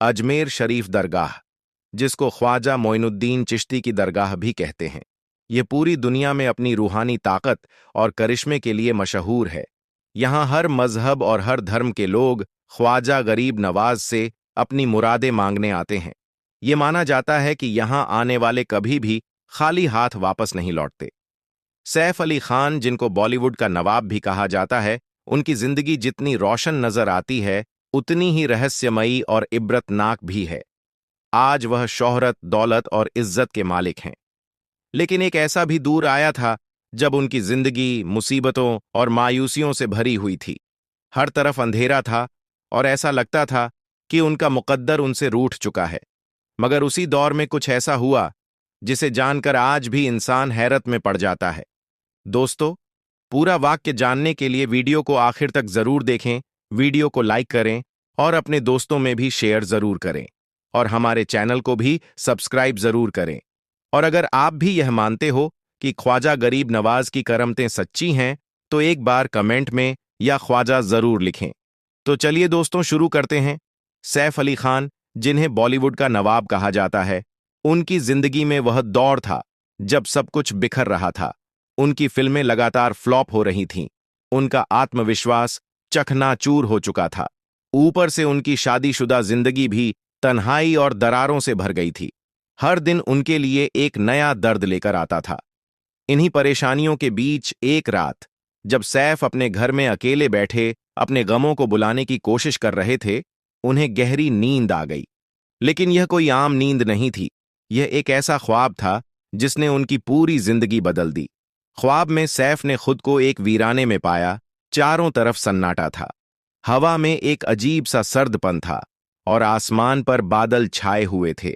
अजमेर शरीफ दरगाह, जिसको ख्वाजा मोइनुद्दीन चिश्ती की दरगाह भी कहते हैं, ये पूरी दुनिया में अपनी रूहानी ताकत और करिश्मे के लिए मशहूर है। यहाँ हर मजहब और हर धर्म के लोग ख्वाजा गरीब नवाज से अपनी मुरादें मांगने आते हैं। ये माना जाता है कि यहाँ आने वाले कभी भी खाली हाथ वापस नहीं लौटते। सैफ अली खान, जिनको बॉलीवुड का नवाब भी कहा जाता है, उनकी जिंदगी जितनी रोशन नजर आती है उतनी ही रहस्यमयी और इब्रतनाक भी है। आज वह शोहरत, दौलत और इज्जत के मालिक हैं, लेकिन एक ऐसा भी दूर आया था जब उनकी जिंदगी मुसीबतों और मायूसियों से भरी हुई थी। हर तरफ अंधेरा था और ऐसा लगता था कि उनका मुकद्दर उनसे रूठ चुका है। मगर उसी दौर में कुछ ऐसा हुआ जिसे जानकर आज भी इंसान हैरत में पड़ जाता है। दोस्तों, पूरा वाक्य जानने के लिए वीडियो को आखिर तक जरूर देखें, वीडियो को लाइक करें और अपने दोस्तों में भी शेयर जरूर करें और हमारे चैनल को भी सब्सक्राइब जरूर करें। और अगर आप भी यह मानते हो कि ख्वाजा गरीब नवाज की करमतें सच्ची हैं, तो एक बार कमेंट में या ख्वाजा जरूर लिखें। तो चलिए दोस्तों, शुरू करते हैं। सैफ अली खान, जिन्हें बॉलीवुड का नवाब कहा जाता है, उनकी जिंदगी में वह दौर था जब सब कुछ बिखर रहा था। उनकी फिल्में लगातार फ्लॉप हो रही थीं। उनका आत्मविश्वास चकनाचूर हो चुका था। ऊपर से उनकी शादीशुदा जिंदगी भी तन्हाई और दरारों से भर गई थी। हर दिन उनके लिए एक नया दर्द लेकर आता था। इन्हीं परेशानियों के बीच एक रात, जब सैफ अपने घर में अकेले बैठे अपने गमों को बुलाने की कोशिश कर रहे थे, उन्हें गहरी नींद आ गई। लेकिन यह कोई आम नींद नहीं थी। यह एक ऐसा ख्वाब था जिसने उनकी पूरी जिंदगी बदल दी। ख्वाब में सैफ ने खुद को एक वीराने में पाया। चारों तरफ सन्नाटा था। हवा में एक अजीब सा सर्दपन था और आसमान पर बादल छाए हुए थे।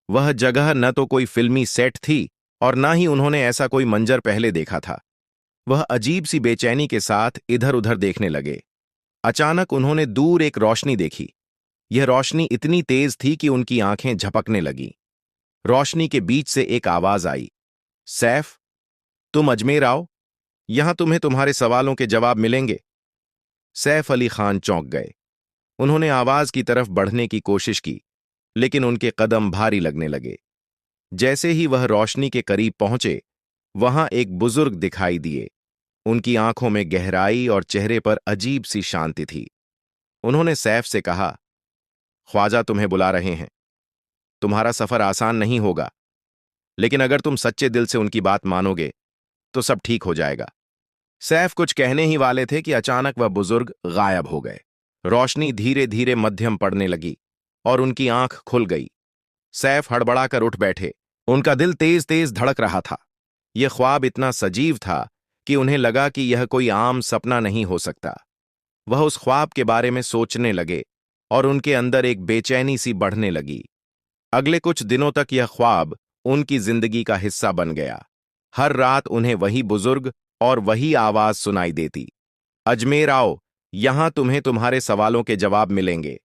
वह जगह न तो कोई फिल्मी सेट थी और न ही उन्होंने ऐसा कोई मंजर पहले देखा था। वह अजीब सी बेचैनी के साथ इधर उधर देखने लगे। अचानक उन्होंने दूर एक रोशनी देखी। यह रोशनी इतनी तेज थी कि उनकी आंखें झपकने लगीं। रोशनी के बीच से एक आवाज आई, सैफ, तुम अजमेर आओ, यहां तुम्हें तुम्हारे सवालों के जवाब मिलेंगे। सैफ अली खान चौंक गए। उन्होंने आवाज की तरफ बढ़ने की कोशिश की, लेकिन उनके कदम भारी लगने लगे। जैसे ही वह रोशनी के करीब पहुंचे, वहां एक बुजुर्ग दिखाई दिए। उनकी आंखों में गहराई और चेहरे पर अजीब सी शांति थी। उन्होंने सैफ से कहा, ख्वाजा तुम्हें बुला रहे हैं। तुम्हारा सफर आसान नहीं होगा, लेकिन अगर तुम सच्चे दिल से उनकी बात मानोगे तो सब ठीक हो जाएगा। सैफ कुछ कहने ही वाले थे कि अचानक वह बुजुर्ग गायब हो गए। रोशनी धीरे धीरे मध्यम पड़ने लगी और उनकी आंख खुल गई। सैफ हड़बड़ाकर उठ बैठे। उनका दिल तेज तेज धड़क रहा था। यह ख्वाब इतना सजीव था कि उन्हें लगा कि यह कोई आम सपना नहीं हो सकता। वह उस ख्वाब के बारे में सोचने लगे और उनके अंदर एक बेचैनी सी बढ़ने लगी। अगले कुछ दिनों तक यह ख्वाब उनकी जिंदगी का हिस्सा बन गया। हर रात उन्हें वही बुजुर्ग और वही आवाज सुनाई देती, अजमेर आओ, यहां तुम्हें तुम्हारे सवालों के जवाब मिलेंगे।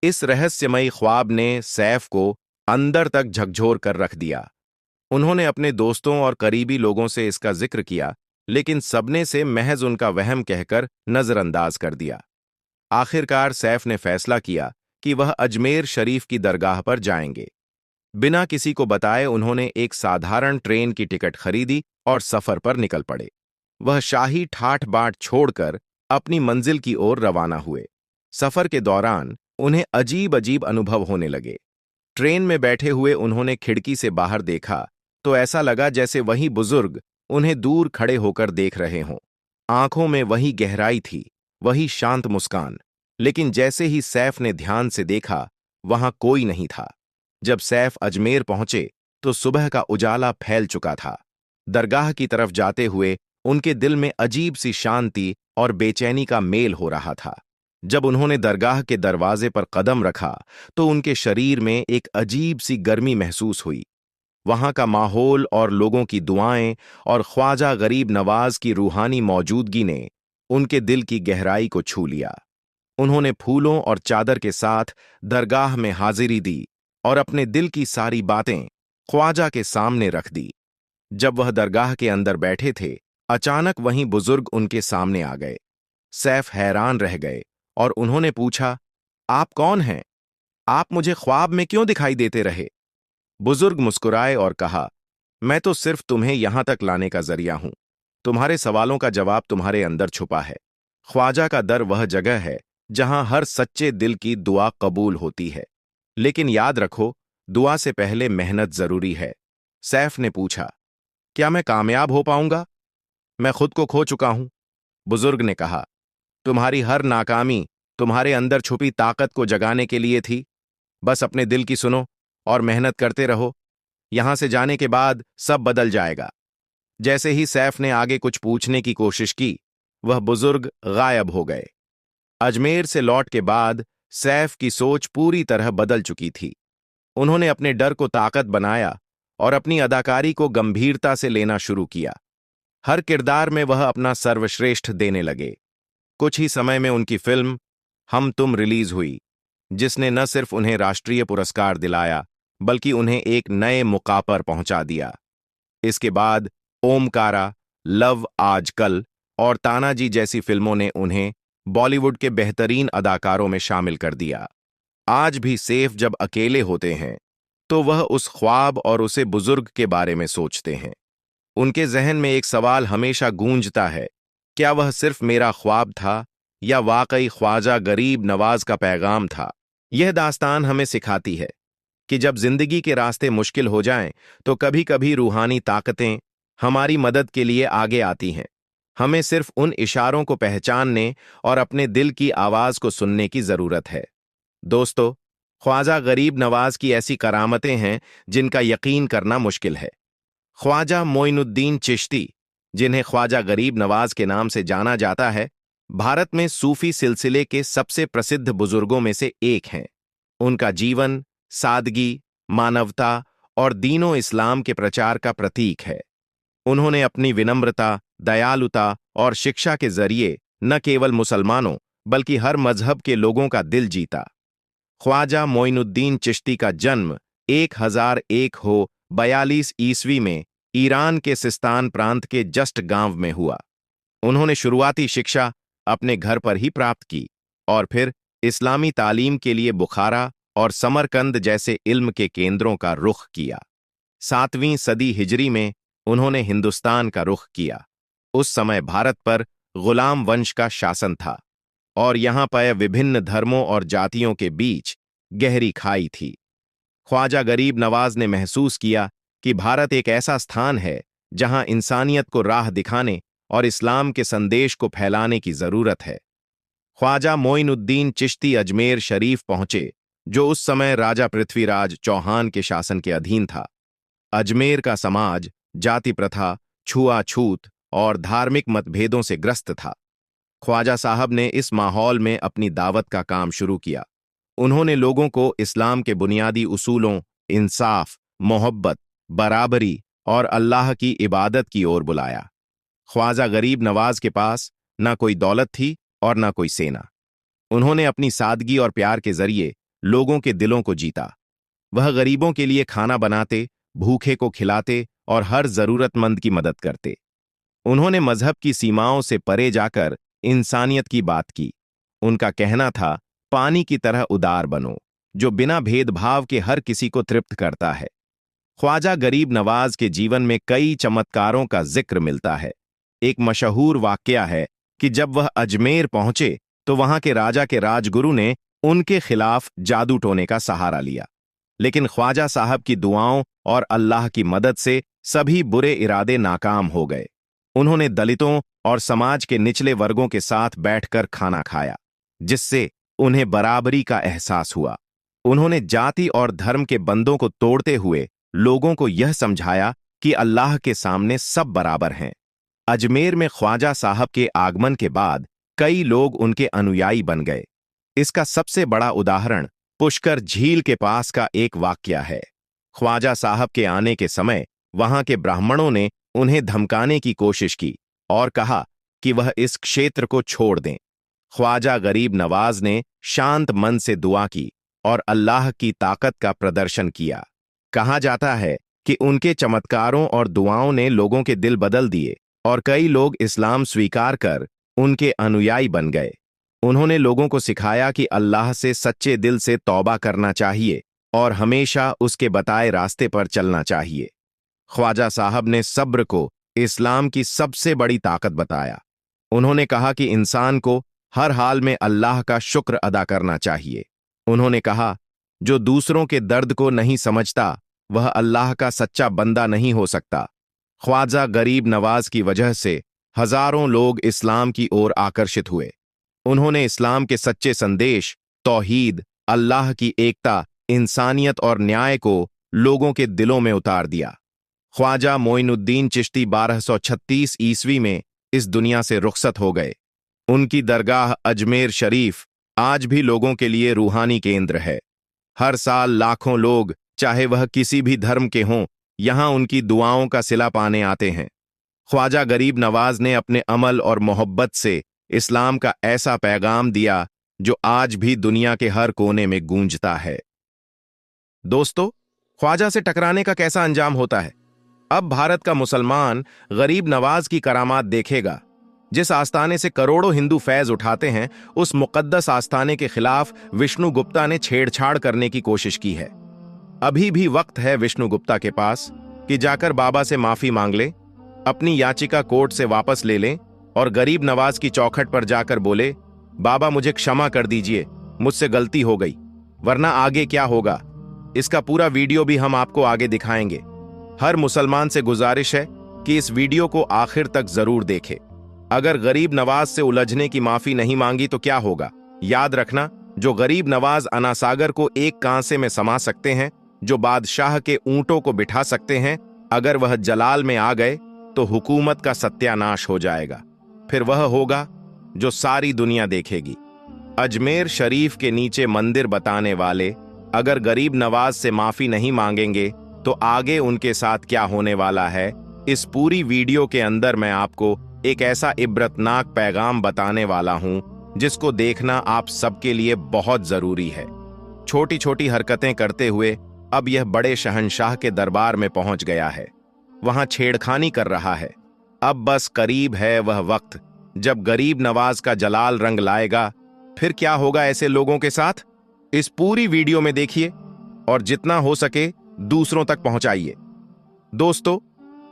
इस रहस्यमयी ख्वाब ने सैफ को अंदर तक झकझोर कर रख दिया। उन्होंने अपने दोस्तों और करीबी लोगों से इसका जिक्र किया, लेकिन सबने से महज उनका वहम कहकर नजरअंदाज कर दिया। आखिरकार सैफ ने फैसला किया कि वह अजमेर शरीफ की दरगाह पर जाएंगे। बिना किसी को बताए उन्होंने एक साधारण ट्रेन की टिकट खरीदी और सफर पर निकल पड़े। वह शाही ठाठ बाट छोड़कर अपनी मंजिल की ओर रवाना हुए। सफर के दौरान उन्हें अजीब अजीब अनुभव होने लगे। ट्रेन में बैठे हुए उन्होंने खिड़की से बाहर देखा तो ऐसा लगा जैसे वही बुजुर्ग उन्हें दूर खड़े होकर देख रहे हों। आंखों में वही गहराई थी, वही शांत मुस्कान। लेकिन जैसे ही सैफ ने ध्यान से देखा, वहां कोई नहीं था। जब सैफ अजमेर पहुंचे तो सुबह का उजाला फैल चुका था। दरगाह की तरफ जाते हुए उनके दिल में अजीब सी शांति और बेचैनी का मेल हो रहा था। जब उन्होंने दरगाह के दरवाजे पर कदम रखा तो उनके शरीर में एक अजीब सी गर्मी महसूस हुई। वहां का माहौल और लोगों की दुआएं और ख्वाजा गरीब नवाज की रूहानी मौजूदगी ने उनके दिल की गहराई को छू लिया। उन्होंने फूलों और चादर के साथ दरगाह में हाजिरी दी और अपने दिल की सारी बातें ख्वाजा के सामने रख दी। जब वह दरगाह के अंदर बैठे थे, अचानक वहीं बुजुर्ग उनके सामने आ गए। सैफ हैरान रह गए और उन्होंने पूछा, आप कौन हैं? आप मुझे ख्वाब में क्यों दिखाई देते रहे? बुजुर्ग मुस्कुराए और कहा, मैं तो सिर्फ तुम्हें यहां तक लाने का जरिया हूं। तुम्हारे सवालों का जवाब तुम्हारे अंदर छुपा है। ख्वाजा का दर वह जगह है जहां हर सच्चे दिल की दुआ कबूल होती है। लेकिन याद रखो, दुआ से पहले मेहनत जरूरी है। सैफ ने पूछा, क्या मैं कामयाब हो पाऊंगा? मैं खुद को खो चुका हूं। बुजुर्ग ने कहा, तुम्हारी हर नाकामी तुम्हारे अंदर छुपी ताकत को जगाने के लिए थी। बस अपने दिल की सुनो और मेहनत करते रहो। यहां से जाने के बाद सब बदल जाएगा। जैसे ही सैफ ने आगे कुछ पूछने की कोशिश की, वह बुजुर्ग गायब हो गए। अजमेर से लौट के बाद सैफ की सोच पूरी तरह बदल चुकी थी। उन्होंने अपने डर को ताकत बनाया और अपनी अदाकारी को गंभीरता से लेना शुरू किया। हर किरदार में वह अपना सर्वश्रेष्ठ देने लगे। कुछ ही समय में उनकी फिल्म हम तुम रिलीज हुई, जिसने न सिर्फ उन्हें राष्ट्रीय पुरस्कार दिलाया, बल्कि उन्हें एक नए मुकाम पर पहुंचा दिया। इसके बाद ओमकारा, लव आजकल और तानाजी जैसी फिल्मों ने उन्हें बॉलीवुड के बेहतरीन अदाकारों में शामिल कर दिया। आज भी सैफ जब अकेले होते हैं, तो वह उस ख्वाब और उसे बुजुर्ग के बारे में सोचते हैं। उनके जहन में एक सवाल हमेशा गूंजता है, क्या वह सिर्फ मेरा ख्वाब था या वाकई ख्वाजा गरीब नवाज का पैगाम था? यह दास्तान हमें सिखाती है कि जब जिंदगी के रास्ते मुश्किल हो जाएं, तो कभी कभी रूहानी ताकतें हमारी मदद के लिए आगे आती हैं। हमें सिर्फ उन इशारों को पहचानने और अपने दिल की आवाज को सुनने की जरूरत है। दोस्तों, ख्वाजा गरीब नवाज की ऐसी करामतें हैं जिनका यकीन करना मुश्किल है। ख्वाजा मोइनुद्दीन चिश्ती, जिन्हें ख्वाजा गरीब नवाज के नाम से जाना जाता है, भारत में सूफी सिलसिले के सबसे प्रसिद्ध बुजुर्गों में से एक हैं। उनका जीवन सादगी, मानवता और दीनो इस्लाम के प्रचार का प्रतीक है। उन्होंने अपनी विनम्रता, दयालुता और शिक्षा के जरिए न केवल मुसलमानों बल्कि हर मजहब के लोगों का दिल जीता। ख्वाजा मोइनुद्दीन चिश्ती का जन्म 1001 ईस्वी में ईरान के सिस्तान प्रांत के जस्ट गांव में हुआ। उन्होंने शुरुआती शिक्षा अपने घर पर ही प्राप्त की और फिर इस्लामी तालीम के लिए बुखारा और समरकंद जैसे इल्म के केंद्रों का रुख किया। 7वीं सदी हिजरी में उन्होंने हिंदुस्तान का रुख किया। उस समय भारत पर गुलाम वंश का शासन था और यहां पर विभिन्न धर्मों और जातियों के बीच गहरी खाई थी। ख्वाजा गरीब नवाज ने महसूस किया कि भारत एक ऐसा स्थान है जहां इंसानियत को राह दिखाने और इस्लाम के संदेश को फैलाने की जरूरत है। ख्वाजा मोइनुद्दीन चिश्ती अजमेर शरीफ पहुंचे, जो उस समय राजा पृथ्वीराज चौहान के शासन के अधीन था। अजमेर का समाज जाति प्रथा, छुआछूत और धार्मिक मतभेदों से ग्रस्त था। ख्वाजा साहब ने इस माहौल में अपनी दावत का काम शुरू किया। उन्होंने लोगों को इस्लाम के बुनियादी उसूलों, इंसाफ, मोहब्बत, बराबरी और अल्लाह की इबादत की ओर बुलाया। ख्वाजा गरीब नवाज के पास ना कोई दौलत थी और ना कोई सेना। उन्होंने अपनी सादगी और प्यार के जरिए लोगों के दिलों को जीता। वह गरीबों के लिए खाना बनाते, भूखे को खिलाते और हर जरूरतमंद की मदद करते। उन्होंने मजहब की सीमाओं से परे जाकर इंसानियत की बात की। उनका कहना था, पानी की तरह उदार बनो, जो बिना भेदभाव के हर किसी को तृप्त करता है। ख्वाजा गरीब नवाज के जीवन में कई चमत्कारों का जिक्र मिलता है। एक मशहूर वाकया है कि जब वह अजमेर पहुंचे तो वहां के राजा के राजगुरु ने उनके खिलाफ जादू टोने का सहारा लिया। लेकिन ख्वाजा साहब की दुआओं और अल्लाह की मदद से सभी बुरे इरादे नाकाम हो गए। उन्होंने दलितों और समाज के निचले वर्गों के साथ बैठकर खाना खाया, जिससे उन्हें बराबरी का एहसास हुआ। उन्होंने जाति और धर्म के बंधों को तोड़ते हुए लोगों को यह समझाया कि अल्लाह के सामने सब बराबर हैं। अजमेर में ख्वाजा साहब के आगमन के बाद कई लोग उनके अनुयायी बन गए। इसका सबसे बड़ा उदाहरण पुष्कर झील के पास का एक वाकया है। ख्वाजा साहब के आने के समय वहां के ब्राह्मणों ने उन्हें धमकाने की कोशिश की और कहा कि वह इस क्षेत्र को छोड़ दें। ख्वाजा गरीब नवाज ने शांत मन से दुआ की और अल्लाह की ताकत का प्रदर्शन किया। कहा जाता है कि उनके चमत्कारों और दुआओं ने लोगों के दिल बदल दिए और कई लोग इस्लाम स्वीकार कर उनके अनुयायी बन गए। उन्होंने लोगों को सिखाया कि अल्लाह से सच्चे दिल से तौबा करना चाहिए और हमेशा उसके बताए रास्ते पर चलना चाहिए। ख्वाजा साहब ने सब्र को इस्लाम की सबसे बड़ी ताकत बताया। उन्होंने कहा कि इंसान को हर हाल में अल्लाह का शुक्र अदा करना चाहिए। उन्होंने कहा, जो दूसरों के दर्द को नहीं समझता वह अल्लाह का सच्चा बंदा नहीं हो सकता। ख्वाजा गरीब नवाज की वजह से हजारों लोग इस्लाम की ओर आकर्षित हुए। उन्होंने इस्लाम के सच्चे संदेश, तौहीद, अल्लाह की एकता, इंसानियत और न्याय को लोगों के दिलों में उतार दिया। ख्वाजा मोइनुद्दीन चिश्ती 1236 ईस्वी में इस दुनिया से रुखसत हो गए। उनकी दरगाह अजमेर शरीफ आज भी लोगों के लिए रूहानी केंद्र है। हर साल लाखों लोग, चाहे वह किसी भी धर्म के हों, यहां उनकी दुआओं का सिला पाने आते हैं। ख्वाजा गरीब नवाज ने अपने अमल और मोहब्बत से इस्लाम का ऐसा पैगाम दिया जो आज भी दुनिया के हर कोने में गूंजता है। दोस्तों, ख्वाजा से टकराने का कैसा अंजाम होता है? अब भारत का मुसलमान गरीब नवाज की करामात देखेगा। जिस आस्थाने से करोड़ों हिंदू फैज उठाते हैं, उस मुकद्दस आस्थाने के खिलाफ विष्णु गुप्ता ने छेड़छाड़ करने की कोशिश की है। अभी भी वक्त है विष्णु गुप्ता के पास कि जाकर बाबा से माफी मांग ले, अपनी याचिका कोर्ट से वापस ले लें और गरीब नवाज की चौखट पर जाकर बोले, बाबा मुझे क्षमा कर दीजिए, मुझसे गलती हो गई। वरना आगे क्या होगा, इसका पूरा वीडियो भी हम आपको आगे दिखाएंगे। हर मुसलमान से गुजारिश है कि इस वीडियो को आखिर तक जरूर देखें। अगर गरीब नवाज से उलझने की माफी नहीं मांगी तो क्या होगा? याद रखना, जो गरीब नवाज अनासागर को एक कांसे में समा सकते हैं, जो बादशाह के ऊंटों को बिठा सकते हैं, अगर वह जलाल में आ गए तो हुकूमत का सत्यानाश हो जाएगा। फिर वह होगा जो सारी दुनिया देखेगी। अजमेर शरीफ के नीचे मंदिर बताने वाले अगर गरीब नवाज से माफी नहीं मांगेंगे तो आगे उनके साथ क्या होने वाला है, इस पूरी वीडियो के अंदर मैं आपको एक ऐसा इब्रतनाक पैगाम बताने वाला हूं जिसको देखना आप सबके लिए बहुत जरूरी है। छोटी छोटी हरकतें करते हुए अब यह बड़े शहंशाह के दरबार में पहुंच गया है, वहां छेड़खानी कर रहा है। अब बस करीब है वह वक्त जब गरीब नवाज का जलाल रंग लाएगा। फिर क्या होगा ऐसे लोगों के साथ, इस पूरी वीडियो में देखिए और जितना हो सके दूसरों तक पहुंचाइए। दोस्तों,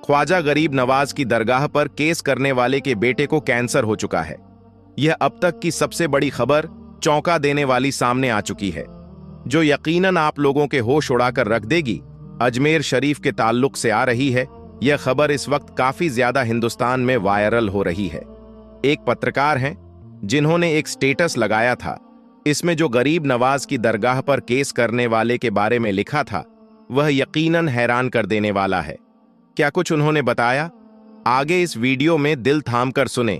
ख्वाजा गरीब नवाज की दरगाह पर केस करने वाले के बेटे को कैंसर हो चुका है। यह अब तक की सबसे बड़ी खबर चौंका देने वाली सामने आ चुकी है, जो यकीनन आप लोगों के होश उड़ाकर रख देगी। अजमेर शरीफ के ताल्लुक से आ रही है। यह खबर इस वक्त काफी ज्यादा हिंदुस्तान में वायरल हो रही है। एक पत्रकार हैं जिन्होंने एक स्टेटस लगाया था। इसमें जो गरीब नवाज की दरगाह पर केस करने वाले के बारे में लिखा था वह यकीनन हैरान कर देने वाला है। क्या कुछ उन्होंने बताया, आगे इस वीडियो में दिल थाम कर सुने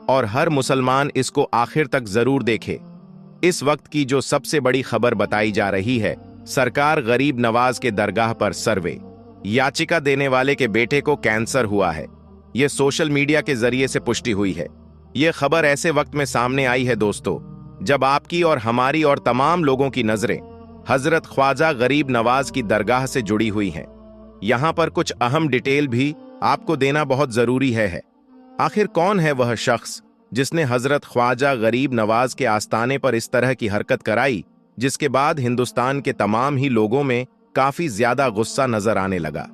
और हर मुसलमान इसको आखिर तक जरूर देखे। इस वक्त की जो सबसे बड़ी खबर बताई जा रही है, सरकार गरीब नवाज के दरगाह पर सर्वे, याचिका देने वाले के बेटे को कैंसर हुआ है। यह सोशल मीडिया के जरिए से पुष्टि हुई है। यह खबर ऐसे वक्त में सामने आई है दोस्तों, जब आपकी और हमारी और तमाम लोगों की नजरें हजरत ख्वाजा गरीब नवाज की दरगाह से जुड़ी हुई हैं। यहां पर कुछ अहम डिटेल भी आपको देना बहुत जरूरी है। आखिर कौन है वह शख्स जिसने हजरत ख्वाजा गरीब नवाज के आस्थाने पर इस तरह की हरकत कराई, जिसके बाद हिंदुस्तान के तमाम ही लोगों में काफी ज्यादा गुस्सा नजर आने लगा,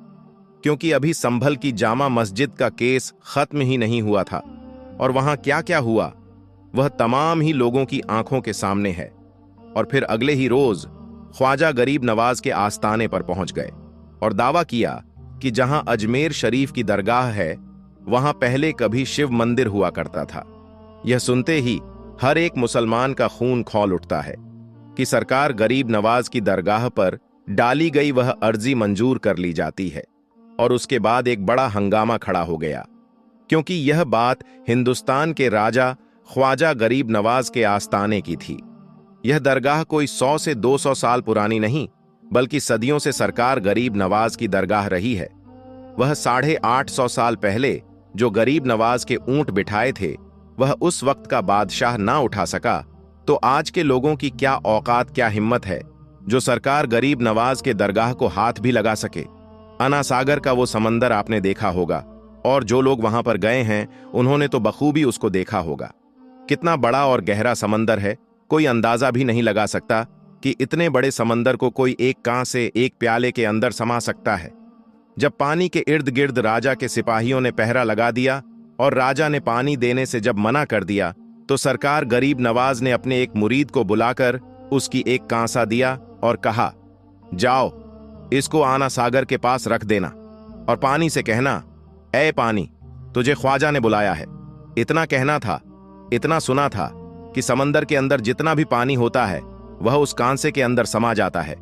क्योंकि अभी संभल की जामा मस्जिद का केस खत्म ही नहीं हुआ था और वहां क्या क्या हुआ वह तमाम ही लोगों की आंखों के सामने है। और फिर अगले ही रोज ख्वाजा गरीब नवाज के आस्थाने पर पहुंच गए और दावा किया कि जहां अजमेर शरीफ की दरगाह है वहां पहले कभी शिव मंदिर हुआ करता था। यह सुनते ही हर एक मुसलमान का खून खौल उठता है कि सरकार गरीब नवाज की दरगाह पर डाली गई वह अर्जी मंजूर कर ली जाती है। और उसके बाद एक बड़ा हंगामा खड़ा हो गया, क्योंकि यह बात हिंदुस्तान के राजा ख्वाजा गरीब नवाज के आस्थाने की थी। यह दरगाह कोई 100 से 200 साल पुरानी नहीं, बल्कि सदियों से सरकार गरीब नवाज की दरगाह रही है। वह 850 साल पहले जो गरीब नवाज के ऊंट बिठाए थे वह उस वक्त का बादशाह ना उठा सका, तो आज के लोगों की क्या औकात, क्या हिम्मत है जो सरकार गरीब नवाज के दरगाह को हाथ भी लगा सके। अनासागर का वो समंदर आपने देखा होगा और जो लोग वहां पर गए हैं उन्होंने तो बखूबी उसको देखा होगा। कितना बड़ा और गहरा समंदर है, कोई अंदाजा भी नहीं लगा सकता कि इतने बड़े समंदर को कोई एक कांच से एक प्याले के अंदर समा सकता है। जब पानी के इर्द गिर्द राजा के सिपाहियों ने पहरा लगा दिया और राजा ने पानी देने से जब मना कर दिया, तो सरकार गरीब नवाज ने अपने एक मुरीद को बुलाकर उसकी एक कांसा दिया और कहा, जाओ इसको आना सागर के पास रख देना और पानी से कहना, ऐ पानी, तुझे ख्वाजा ने बुलाया है। इतना कहना था, इतना सुना था कि समंदर के अंदर जितना भी पानी होता है वह उस कांसे के अंदर समा जाता है।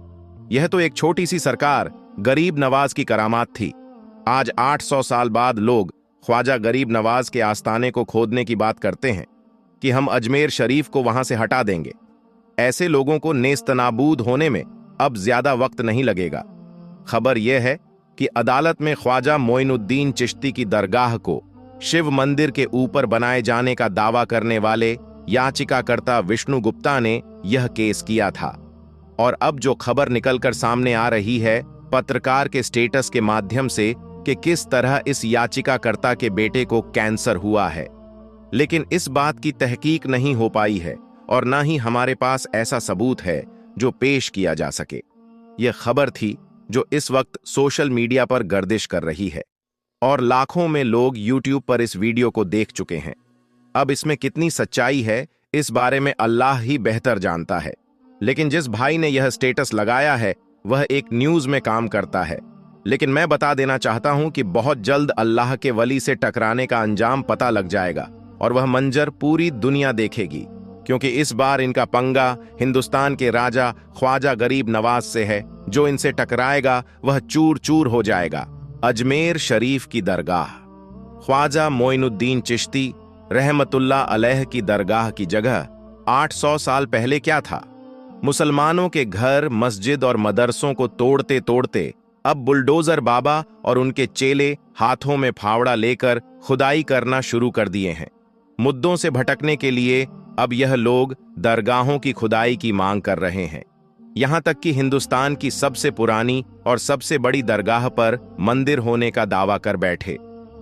यह तो एक छोटी सी सरकार गरीब नवाज की करामात थी। आज 800 साल बाद लोग ख्वाजा गरीब नवाज के आस्थाने को खोदने की बात करते हैं कि हम अजमेर शरीफ को वहां से हटा देंगे। ऐसे लोगों को नेस्तनाबूद होने में अब ज्यादा वक्त नहीं लगेगा। खबर यह है कि अदालत में ख्वाजा मोइनुद्दीन चिश्ती की दरगाह को शिव मंदिर के ऊपर बनाए जाने का दावा करने वाले याचिकाकर्ता विष्णु गुप्ता ने यह केस किया था। और अब जो खबर निकलकर सामने आ रही है पत्रकार के स्टेटस के माध्यम से कि किस तरह इस याचिकाकर्ता के बेटे को कैंसर हुआ है, लेकिन इस बात की तहकीक नहीं हो पाई है और ना ही हमारे पास ऐसा सबूत है जो पेश किया जा सके। यह खबर थी जो इस वक्त सोशल मीडिया पर गर्दिश कर रही है और लाखों में लोग यूट्यूब पर इस वीडियो को देख चुके हैं। अब इसमें कितनी सच्चाई है इस बारे में अल्लाह ही बेहतर जानता है, लेकिन जिस भाई ने यह स्टेटस लगाया है वह एक न्यूज में काम करता है। लेकिन मैं बता देना चाहता हूं कि बहुत जल्द अल्लाह के वली से टकराने का अंजाम पता लग जाएगा और वह मंजर पूरी दुनिया देखेगी, क्योंकि इस बार इनका पंगा हिंदुस्तान के राजा ख्वाजा गरीब नवाज से है। जो इनसे टकराएगा वह चूर चूर हो जाएगा। अजमेर शरीफ की दरगाह, ख्वाजा मोइनुद्दीन चिश्ती रहमतुल्लाह अलैह की दरगाह की जगह 800 साल पहले क्या था? मुसलमानों के घर, मस्जिद और मदरसों को तोड़ते तोड़ते अब बुलडोजर बाबा और उनके चेले हाथों में फावड़ा लेकर खुदाई करना शुरू कर दिए हैं। मुद्दों से भटकने के लिए अब यह लोग दरगाहों की खुदाई की मांग कर रहे हैं। यहां तक कि हिंदुस्तान की सबसे पुरानी और सबसे बड़ी दरगाह पर मंदिर होने का दावा कर बैठे।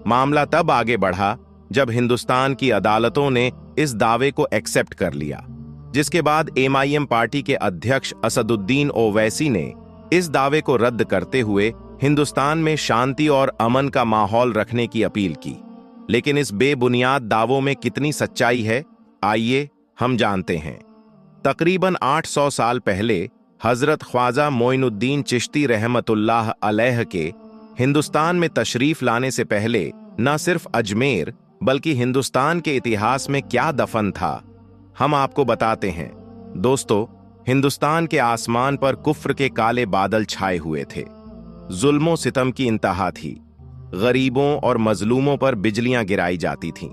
मामला तब आगे बढ़ा जब हिंदुस्तान की अदालतों ने इस दावे को एक्सेप्ट कर लिया, जिसके बाद MIM पार्टी के अध्यक्ष असदुद्दीन ओवैसी ने इस दावे को रद्द करते हुए हिंदुस्तान में शांति और अमन का माहौल रखने की अपील की। लेकिन इस बेबुनियाद दावों में कितनी सच्चाई है, आइए हम जानते हैं। तकरीबन 800 साल पहले हजरत ख्वाजा मोइनुद्दीन चिश्ती रहमतुल्लाह अलैह के हिंदुस्तान में तशरीफ लाने से पहले न सिर्फ अजमेर बल्कि हिंदुस्तान के इतिहास में क्या दफन था, हम आपको बताते हैं। दोस्तों, हिंदुस्तान के आसमान पर कुफ्र के काले बादल छाए हुए थे। जुल्मों सितम की इंतहा थी। गरीबों और मजलूमों पर बिजलियां गिराई जाती थीं।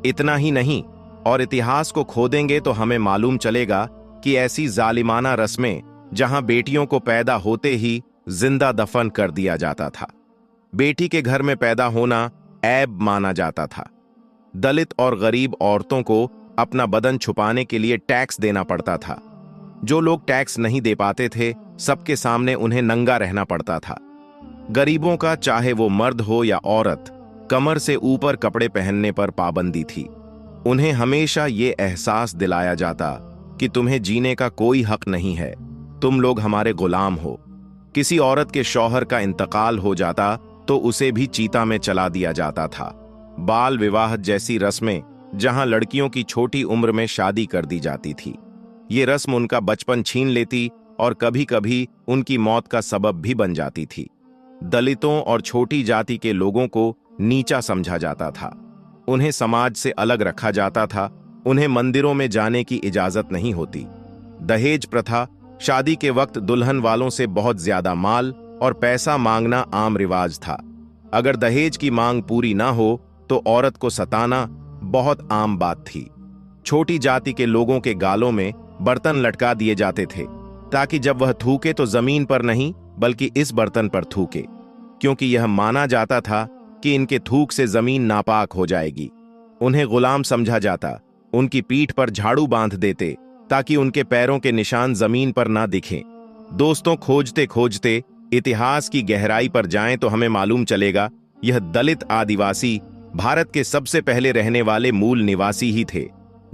इतना ही नहीं, और इतिहास को खोदेंगे तो हमें मालूम चलेगा कि ऐसी जालिमाना रस्में जहां बेटियों को पैदा होते ही जिंदा दफन कर दिया जाता था। बेटी के घर में पैदा होना ऐब माना जाता था। दलित और गरीब औरतों को अपना बदन छुपाने के लिए टैक्स देना पड़ता था। जो लोग टैक्स नहीं दे पाते थे, सबके सामने उन्हें नंगा रहना पड़ता था। गरीबों का, चाहे वो मर्द हो या औरत, कमर से ऊपर कपड़े पहनने पर पाबंदी थी। उन्हें हमेशा ये एहसास दिलाया जाता कि तुम्हें जीने का कोई हक नहीं है, तुम लोग हमारे गुलाम हो। किसी औरत के शौहर का इंतकाल हो जाता तो उसे भी चीता में चला दिया जाता था। बाल विवाह जैसी रस्में, जहां लड़कियों की छोटी उम्र में शादी कर दी जाती थी, ये रस्म उनका बचपन छीन लेती और कभी कभी उनकी मौत का सबब भी बन जाती थी। दलितों और छोटी जाति के लोगों को नीचा समझा जाता था। उन्हें समाज से अलग रखा जाता था। उन्हें मंदिरों में जाने की इजाजत नहीं होती। दहेज प्रथा, शादी के वक्त दुल्हन वालों से बहुत ज्यादा माल और पैसा मांगना आम रिवाज था। अगर दहेज की मांग पूरी ना हो तो औरत को सताना बहुत आम बात थी। छोटी जाति के लोगों के गालों में बर्तन लटका दिए जाते थे ताकि जब वह थूके तो जमीन पर नहीं बल्कि इस बर्तन पर थूके, क्योंकि यह माना जाता था कि इनके थूक से जमीन नापाक हो जाएगी। उन्हें गुलाम समझा जाता। उनकी पीठ पर झाड़ू बांध देते ताकि उनके पैरों के निशान जमीन पर ना दिखें। दोस्तों, खोजते खोजते इतिहास की गहराई पर जाएं तो हमें मालूम चलेगा यह दलित आदिवासी भारत के सबसे पहले रहने वाले मूल निवासी ही थे।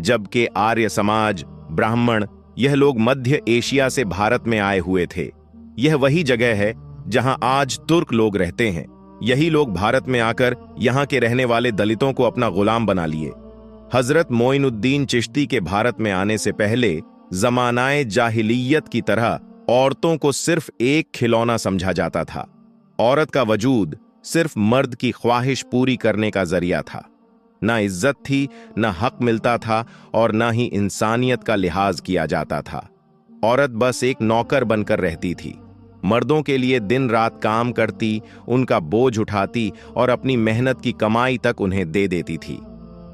जबकि आर्य समाज, ब्राह्मण, यह लोग मध्य एशिया से भारत में आए हुए थे। यह वही जगह है जहां आज तुर्क लोग रहते हैं। यही लोग भारत में आकर यहां के रहने वाले दलितों को अपना गुलाम बना लिए। हजरत मोइनुद्दीन चिश्ती के भारत में आने से पहले जमानाए जाहिलियत की तरह औरतों को सिर्फ एक खिलौना समझा जाता था। औरत का वजूद सिर्फ मर्द की ख्वाहिश पूरी करने का जरिया था। ना इज्जत थी, ना हक मिलता था और ना ही इंसानियत का लिहाज किया जाता था। औरत बस एक नौकर बनकर रहती थी। मर्दों के लिए दिन रात काम करती, उनका बोझ उठाती और अपनी मेहनत की कमाई तक उन्हें दे देती थी।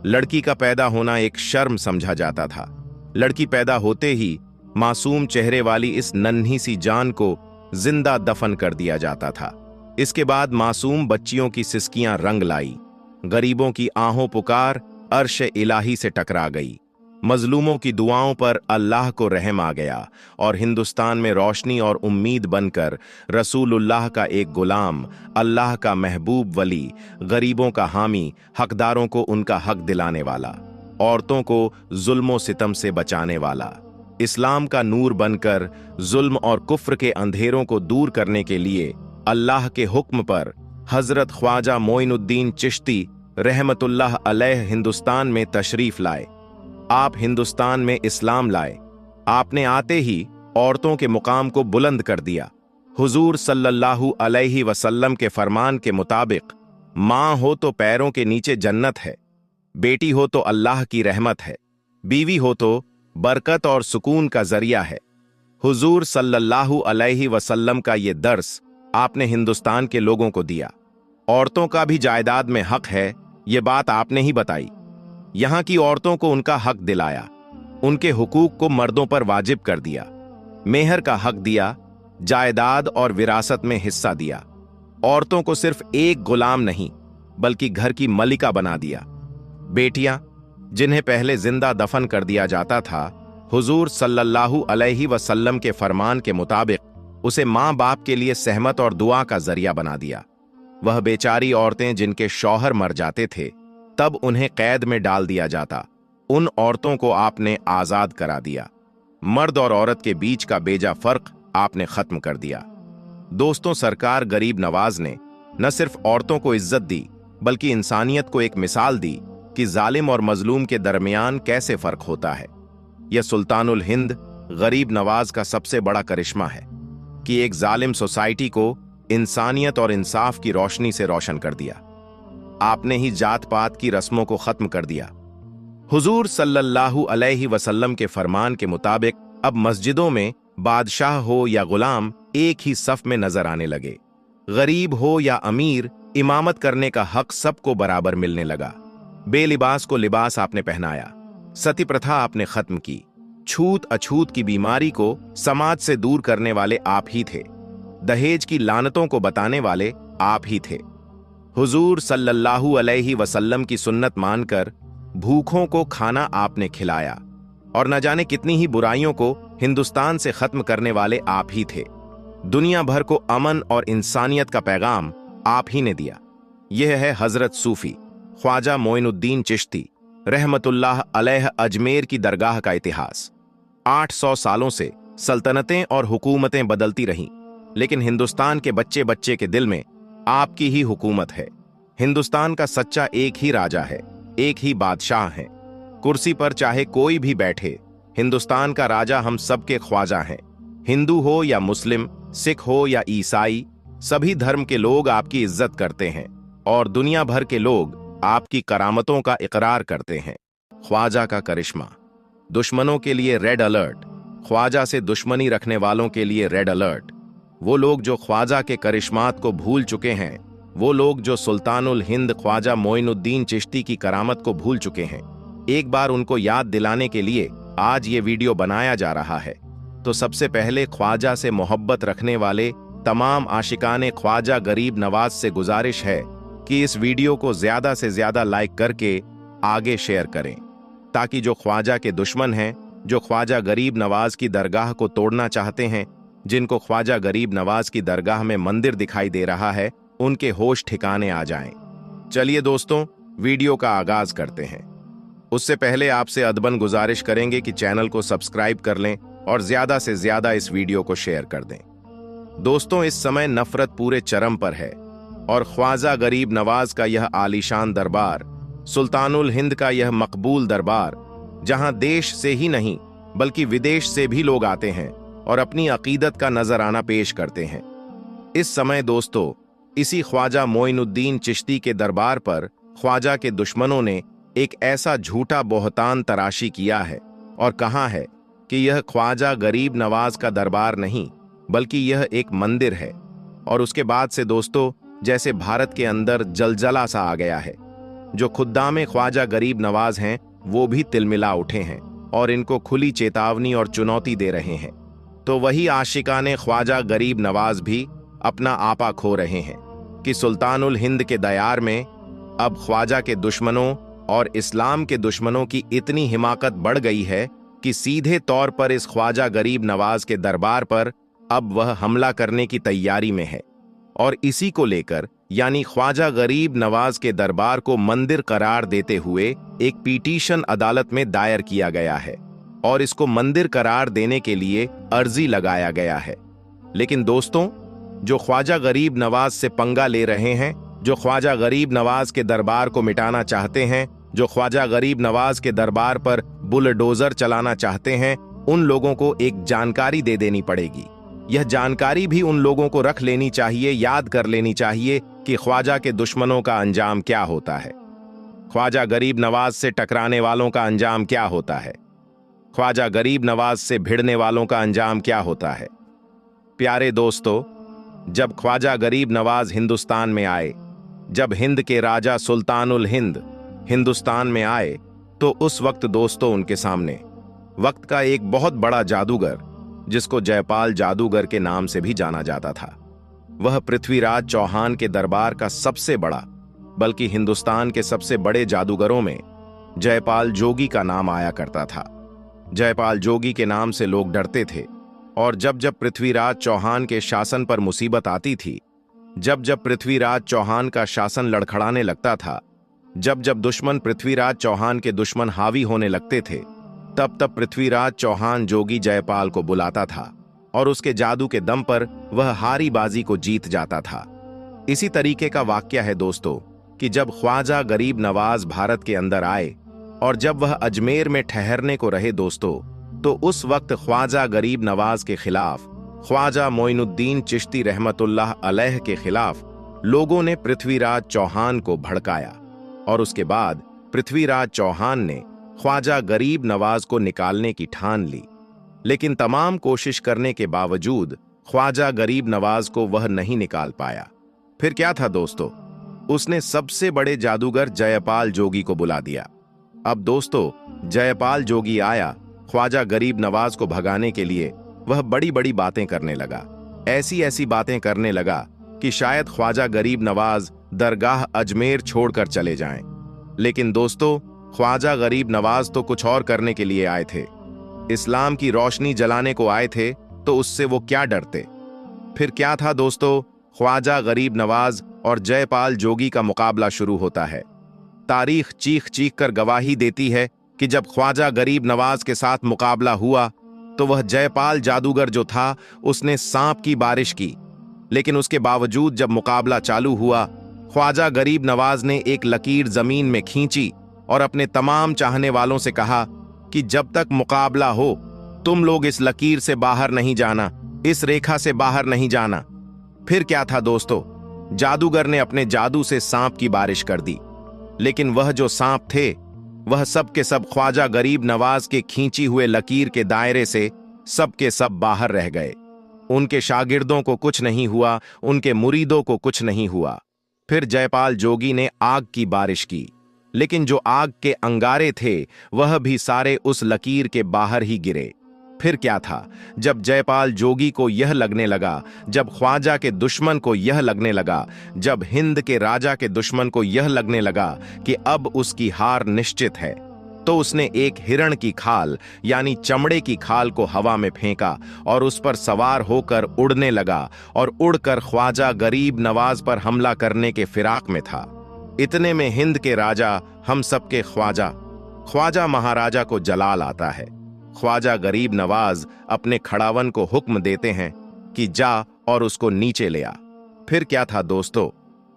लड़की का पैदा होना एक शर्म समझा जाता था। लड़की पैदा होते ही मासूम चेहरे वाली इस नन्ही सी जान को जिंदा दफन कर दिया जाता था। इसके बाद मासूम बच्चियों की सिसकियां रंग लाई। गरीबों की आहों पुकार अर्श इलाही से टकरा गई। मजलूमों की दुआओं पर अल्लाह को रहम आ गया और हिंदुस्तान में रोशनी और उम्मीद बनकर रसूलुल्लाह का एक गुलाम, अल्लाह का महबूब वली, गरीबों का हामी, हकदारों को उनका हक दिलाने वाला, औरतों को जुल्मों सितम से बचाने वाला, इस्लाम का नूर बनकर जुल्म और कुफ्र के अंधेरों को दूर करने के लिए अल्लाह के हुक्म पर हजरत ख्वाजा मोइनुद्दीन चिश्ती रहमतुल्लाह अलैह हिंदुस्तान में तशरीफ लाए। आप हिंदुस्तान में इस्लाम लाए। आपने आते ही औरतों के मुकाम को बुलंद कर दिया। हुजूर सल्लल्लाहु अलैहि वसल्लम के फरमान के मुताबिक माँ हो तो पैरों के नीचे जन्नत है, बेटी हो तो अल्लाह की रहमत है, बीवी हो तो बरकत और सुकून का जरिया है। हुजूर सल्लल्लाहु अलैहि वसल्लम का ये दर्स आपने हिंदुस्तान के लोगों को दिया। औरतों का भी जायदाद में हक है, ये बात आपने ही बताई। यहां की औरतों को उनका हक दिलाया, उनके हुकूक को मर्दों पर वाजिब कर दिया, मेहर का हक दिया, जायदाद और विरासत में हिस्सा दिया। औरतों को सिर्फ एक गुलाम नहीं बल्कि घर की मलिका बना दिया। बेटियां जिन्हें पहले जिंदा दफन कर दिया जाता था, हुजूर सल्लल्लाहु अलैहि वसल्लम के फरमान के मुताबिक उसे मां बाप के लिए सहमत और दुआ का जरिया बना दिया। वह बेचारी औरतें जिनके शौहर मर जाते थे, तब उन्हें कैद में डाल दिया जाता, उन औरतों को आपने आजाद करा दिया। मर्द और औरत के बीच का बेजा फर्क आपने खत्म कर दिया। दोस्तों, सरकार गरीब नवाज ने न सिर्फ औरतों को इज्जत दी बल्कि इंसानियत को एक मिसाल दी कि जालिम और मजलूम के दरमियान कैसे फर्क होता है। यह सुल्तानुल हिंद गरीब नवाज का सबसे बड़ा करिश्मा है कि एक जालिम सोसाइटी को इंसानियत और इंसाफ की रोशनी से रोशन कर दिया। आपने ही जात पात की रस्मों को खत्म कर दिया। हुजूर सल्लल्लाहु अलैहि वसल्लम के फरमान के मुताबिक अब मस्जिदों में बादशाह हो या गुलाम एक ही सफ में नजर आने लगे। गरीब हो या अमीर, इमामत करने का हक सबको बराबर मिलने लगा। बेलिबास को लिबास आपने पहनाया। सती प्रथा आपने खत्म की। छूत अछूत की बीमारी को समाज से दूर करने वाले आप ही थे। दहेज की लानतों को बताने वाले आप ही थे। हुजूर सल्लल्लाहु अलैहि वसल्लम की सुन्नत मानकर भूखों को खाना आपने खिलाया और न जाने कितनी ही बुराइयों को हिंदुस्तान से खत्म करने वाले आप ही थे। दुनिया भर को अमन और इंसानियत का पैगाम आप ही ने दिया। यह है हजरत सूफी ख्वाजा मोइनुद्दीन चिश्ती रहमतुल्लाह अलैह अजमेर की दरगाह का इतिहास। 800 सालों से सल्तनतें और हुकूमतें बदलती रहीं, लेकिन हिंदुस्तान के बच्चे बच्चे के दिल में आपकी ही हुकूमत है। हिंदुस्तान का सच्चा एक ही राजा है, एक ही बादशाह है। कुर्सी पर चाहे कोई भी बैठे, हिंदुस्तान का राजा हम सबके ख्वाजा हैं। हिंदू हो या मुस्लिम, सिख हो या ईसाई, सभी धर्म के लोग आपकी इज्जत करते हैं और दुनिया भर के लोग आपकी करामतों का इकरार करते हैं। ख्वाजा का करिश्मा। दुश्मनों के लिए रेड अलर्ट। ख्वाजा से दुश्मनी रखने वालों के लिए रेड अलर्ट। वो लोग जो ख्वाजा के करिश्मात को भूल चुके हैं, वो लोग जो सुल्तानुल हिंद ख्वाजा मोइनुद्दीन चिश्ती की करामत को भूल चुके हैं, एक बार उनको याद दिलाने के लिए आज ये वीडियो बनाया जा रहा है। तो सबसे पहले ख्वाजा से मोहब्बत रखने वाले तमाम आशिकाने ख्वाजा गरीब नवाज से गुजारिश है कि इस वीडियो को ज्यादा से ज्यादा लाइक करके आगे शेयर करें, ताकि जो ख्वाजा के दुश्मन हैं, जो ख्वाजा गरीब नवाज की दरगाह को तोड़ना चाहते हैं, जिनको ख्वाजा गरीब नवाज की दरगाह में मंदिर दिखाई दे रहा है, उनके होश ठिकाने आ जाएं। चलिए दोस्तों, वीडियो का आगाज करते हैं। उससे पहले आपसे अदबन गुजारिश करेंगे कि चैनल को सब्सक्राइब कर लें और ज्यादा से ज्यादा इस वीडियो को शेयर कर दें। दोस्तों, इस समय नफरत पूरे चरम पर है और ख्वाजा गरीब नवाज का यह आलीशान दरबार, सुल्तानुल हिंद का यह मकबूल दरबार, जहां देश से ही नहीं बल्कि विदेश से भी लोग आते हैं और अपनी अकीदत का नजराना पेश करते हैं। इस समय दोस्तों, इसी ख्वाजा मोइनुद्दीन चिश्ती के दरबार पर ख्वाजा के दुश्मनों ने एक ऐसा झूठा बोहतान तराशी किया है और कहा है कि यह ख्वाजा गरीब नवाज का दरबार नहीं बल्कि यह एक मंदिर है। और उसके बाद से दोस्तों, जैसे भारत के अंदर जलजला सा आ गया है। जो खुद्दामे ख्वाजा गरीब नवाज हैं वो भी तिलमिला उठे हैं और इनको खुली चेतावनी और चुनौती दे रहे हैं। तो वही आशिकाने ख्वाजा गरीब नवाज भी अपना आपा खो रहे हैं कि सुल्तानुल हिंद के दयार में अब ख्वाजा के दुश्मनों और इस्लाम के दुश्मनों की इतनी हिमाकत बढ़ गई है कि सीधे तौर पर इस ख्वाजा गरीब नवाज के दरबार पर अब वह हमला करने की तैयारी में है। और इसी को लेकर यानी ख्वाजा गरीब नवाज के दरबार को मंदिर करार देते हुए एक पिटीशन अदालत में दायर किया गया है और इसको मंदिर करार देने के लिए अर्जी लगाया गया है। लेकिन दोस्तों, जो ख्वाजा गरीब नवाज से पंगा ले रहे हैं, जो ख्वाजा गरीब नवाज के दरबार को मिटाना चाहते हैं, जो ख्वाजा गरीब नवाज के दरबार पर बुलडोजर चलाना चाहते हैं, उन लोगों को एक जानकारी दे देनी पड़ेगी। यह जानकारी भी उन लोगों को रख लेनी चाहिए, याद कर लेनी चाहिए कि ख्वाजा के दुश्मनों का अंजाम क्या होता है, ख्वाजा गरीब नवाज से टकराने वालों का अंजाम क्या होता है, ख्वाजा गरीब नवाज से भिड़ने वालों का अंजाम क्या होता है। प्यारे दोस्तों, जब ख्वाजा गरीब नवाज हिंदुस्तान में आए, जब हिंद के राजा सुल्तानुल हिंद हिंदुस्तान में आए, तो उस वक्त दोस्तों उनके सामने वक्त का एक बहुत बड़ा जादूगर, जिसको जयपाल जादूगर के नाम से भी जाना जाता था, वह पृथ्वीराज चौहान के दरबार का सबसे बड़ा, बल्कि हिंदुस्तान के सबसे बड़े जादूगरों में जयपाल जोगी का नाम आया करता था। जयपाल जोगी के नाम से लोग डरते थे और जब जब पृथ्वीराज चौहान के शासन पर मुसीबत आती थी, जब जब पृथ्वीराज चौहान का शासन लड़खड़ाने लगता था, जब जब दुश्मन पृथ्वीराज चौहान के दुश्मन हावी होने लगते थे, तब तब पृथ्वीराज चौहान जोगी जयपाल को बुलाता था और उसके जादू के दम पर वह हारी बाजी को जीत जाता था। इसी तरीके का वाक्य है दोस्तों कि जब ख्वाजा गरीब नवाज भारत के अंदर आए और जब वह अजमेर में ठहरने को रहे दोस्तों, तो उस वक्त ख्वाजा गरीब नवाज के खिलाफ, ख्वाजा मोइनुद्दीन चिश्ती रहमतुल्लाह अलैह के खिलाफ लोगों ने पृथ्वीराज चौहान को भड़काया और उसके बाद पृथ्वीराज चौहान ने ख्वाजा गरीब नवाज को निकालने की ठान ली। लेकिन तमाम कोशिश करने के बावजूद ख्वाजा गरीब नवाज को वह नहीं निकाल पाया। फिर क्या था दोस्तों, उसने सबसे बड़े जादूगर जयपाल जोगी को बुला दिया। अब दोस्तों, जयपाल जोगी आया ख्वाजा गरीब नवाज को भगाने के लिए। वह बड़ी बड़ी बातें करने लगा, ऐसी ऐसी बातें करने लगा कि शायद ख्वाजा गरीब नवाज दरगाह अजमेर छोड़कर चले जाएं। लेकिन दोस्तों, ख्वाजा गरीब नवाज तो कुछ और करने के लिए आए थे, इस्लाम की रोशनी जलाने को आए थे, तो उससे वो क्या डरते। फिर क्या था दोस्तों, ख्वाजा गरीब नवाज और जयपाल जोगी का मुकाबला शुरू होता है। तारीख चीख चीख कर गवाही देती है कि जब ख्वाजा गरीब नवाज के साथ मुकाबला हुआ तो वह जयपाल जादूगर जो था उसने सांप की बारिश की। लेकिन उसके बावजूद जब मुकाबला चालू हुआ, ख्वाजा गरीब नवाज ने एक लकीर जमीन में खींची और अपने तमाम चाहने वालों से कहा कि जब तक मुकाबला हो तुम लोग इस लकीर से बाहर नहीं जाना, इस रेखा से बाहर नहीं जाना। फिर क्या था दोस्तों, जादूगर ने अपने जादू से सांप की बारिश कर दी। लेकिन वह जो सांप थे वह सब के सब ख्वाजा गरीब नवाज के खींची हुए लकीर के दायरे से सब के सब बाहर रह गए। उनके शागिर्दों को कुछ नहीं हुआ, उनके मुरीदों को कुछ नहीं हुआ। फिर जयपाल जोगी ने आग की बारिश की, लेकिन जो आग के अंगारे थे वह भी सारे उस लकीर के बाहर ही गिरे। फिर क्या था, जब जयपाल जोगी को यह लगने लगा, जब ख्वाजा के दुश्मन को यह लगने लगा, जब हिंद के राजा के दुश्मन को यह लगने लगा कि अब उसकी हार निश्चित है, तो उसने एक हिरण की खाल यानी चमड़े की खाल को हवा में फेंका और उस पर सवार होकर उड़ने लगा और उड़कर ख्वाजा गरीब नवाज पर हमला करने के फिराक में था। इतने में हिंद के राजा हम सबके ख्वाजा ख्वाजा महाराजा को जलाल आता है। ख्वाजा गरीब नवाज अपने खड़ावन को हुक्म देते हैं कि जा और उसको नीचे ले आ। फिर क्या था दोस्तों,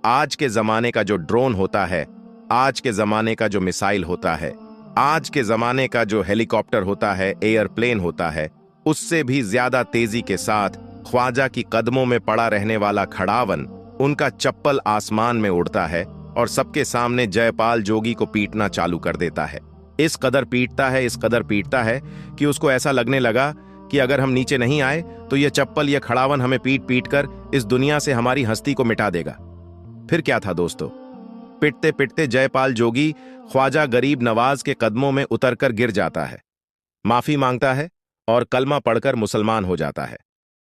आज के जमाने का जो ड्रोन होता है, आज के जमाने का जो मिसाइल होता है, आज के जमाने का जो हेलीकॉप्टर होता है, एयरप्लेन होता है, उससे भी ज्यादा तेजी के साथ ख्वाजा की कदमों में पड़ा रहने वाला खड़ावन, उनका चप्पल आसमान में उड़ता है और सबके सामने जयपाल जोगी को पीटना चालू कर देता है। इस कदर पीटता है कि उसको ऐसा लगने लगा कि अगर हम नीचे नहीं आए तो यह चप्पल, यह खड़ावन हमें पीट पीट कर इस दुनिया से हमारी हस्ती को मिटा देगा। फिर क्या था दोस्तों, पिटते पिटते जयपाल जोगी ख्वाजा गरीब नवाज के कदमों में उतरकर गिर जाता है, माफी मांगता है और कलमा पढ़कर मुसलमान हो जाता है।